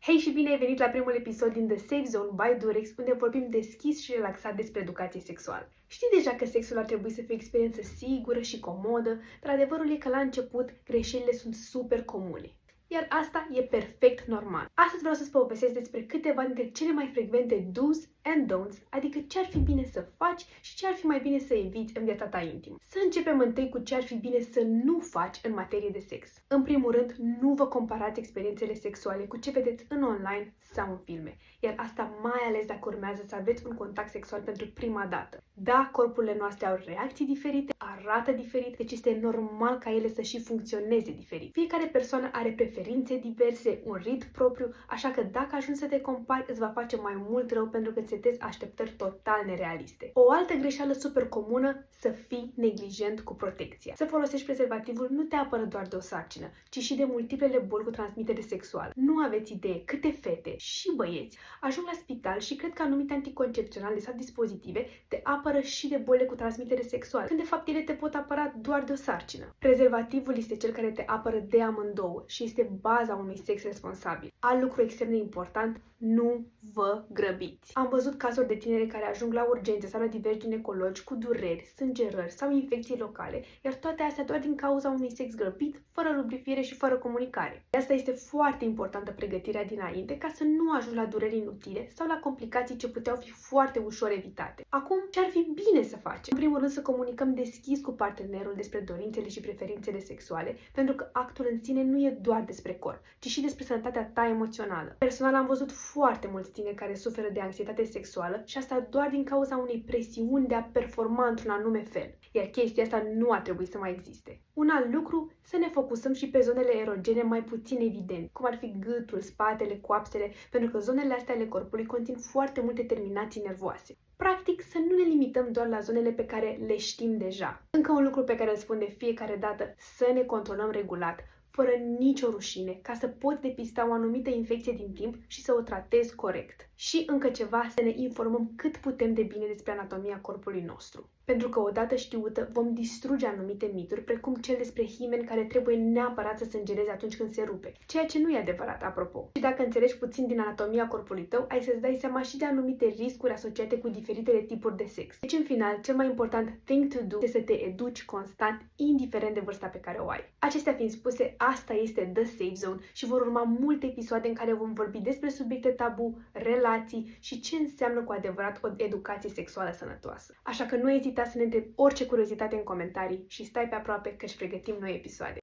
Hei și bine ai venit la primul episod din The Safe Zone by Durex, unde vorbim deschis și relaxat despre educație sexuală. Știi deja că sexul ar trebui să fie o experiență sigură și comodă, dar adevărul e că la început greșelile sunt super comune. Iar asta e perfect normal. Astăzi vreau să-ți povestesc despre câteva dintre cele mai frecvente do's and don'ts, adică ce ar fi bine să faci și ce ar fi mai bine să eviți în viața ta intimă. Să începem întâi cu ce ar fi bine să nu faci în materie de sex. În primul rând, nu vă comparați experiențele sexuale cu ce vedeți în online sau în filme, iar asta mai ales dacă urmează să aveți un contact sexual pentru prima dată. Da, corpurile noastre au reacții diferite, arată diferit, deci este normal ca ele să și funcționeze diferit. Fiecare persoană are preferințe diverse, un ritm propriu, așa că dacă ajungi să te compari, îți va face mai mult rău pentru că îți setezi așteptări total nerealiste. O altă greșeală super comună, să fii neglijent cu protecția. Să folosești prezervativul nu te apără doar de o sarcină, ci și de multiplele boli cu transmitere sexuală. Nu aveți idee câte fete și băieți ajung la spital și cred că anumite anticoncepționale sau dispozitive te apără și de bolile cu transmitere sexuală, când de fapt ele te pot apăra doar de o sarcină. Prezervativul este cel care te apără de amândouă și este baza unui sex responsabil. Alt lucru extrem de important, nu vă grăbiți. Am văzut cazuri de tinere care ajung la urgențe sau la diversi ginecologi cu dureri, sângerări sau infecții locale, iar toate astea doar din cauza unui sex grăbit, fără lubrifiere și fără comunicare. De asta este foarte importantă pregătirea dinainte ca să nu ajungi la dureri inutile sau la complicații ce puteau fi foarte ușor evitate. Acum, ce ar fi bine să facem? În primul rând să comunicăm deschis cu partenerul despre dorințele și preferințele sexuale, pentru că actul în sine nu e doar despre corp, ci și despre sănătatea ta emoțională. Personal am văzut foarte mulți tineri care suferă de anxietate sexuală și asta doar din cauza unei presiuni de a performa într-un anume fel, iar chestia asta nu ar trebui să mai existe. Un alt lucru, să ne focusăm și pe zonele erogene mai puțin evidente, cum ar fi gâtul, spatele, coapsele, pentru că zonele astea ale corpului conțin foarte multe terminații nervoase. Practic, să nu ne limităm doar la zonele pe care le știm deja. Încă un lucru pe care îl spun de fiecare dată, să ne controlăm regulat, fără nicio rușine, ca să poți depista o anumită infecție din timp și să o tratezi corect. Și încă ceva, să ne informăm cât putem de bine despre anatomia corpului nostru. Pentru că odată știută, vom distruge anumite mituri, precum cel despre himen care trebuie neapărat să sângereze atunci când se rupe, ceea ce nu e adevărat, apropo. Și dacă înțelegi puțin din anatomia corpului tău, ai să-ți dai seama și de anumite riscuri asociate cu diferitele tipuri de sex. Deci, în final, cel mai important thing to do este să te educi constant, indiferent de vârsta pe care o ai. Acestea fiind spuse, asta este The Safe Zone și vor urma multe episoade în care vom vorbi despre subiecte tabu, relații și ce înseamnă cu adevărat o educație sexuală sănătoasă. Așa că nu ezita să ne întrebi orice curiozitate în comentarii și stai pe aproape că își pregătim noi episoade.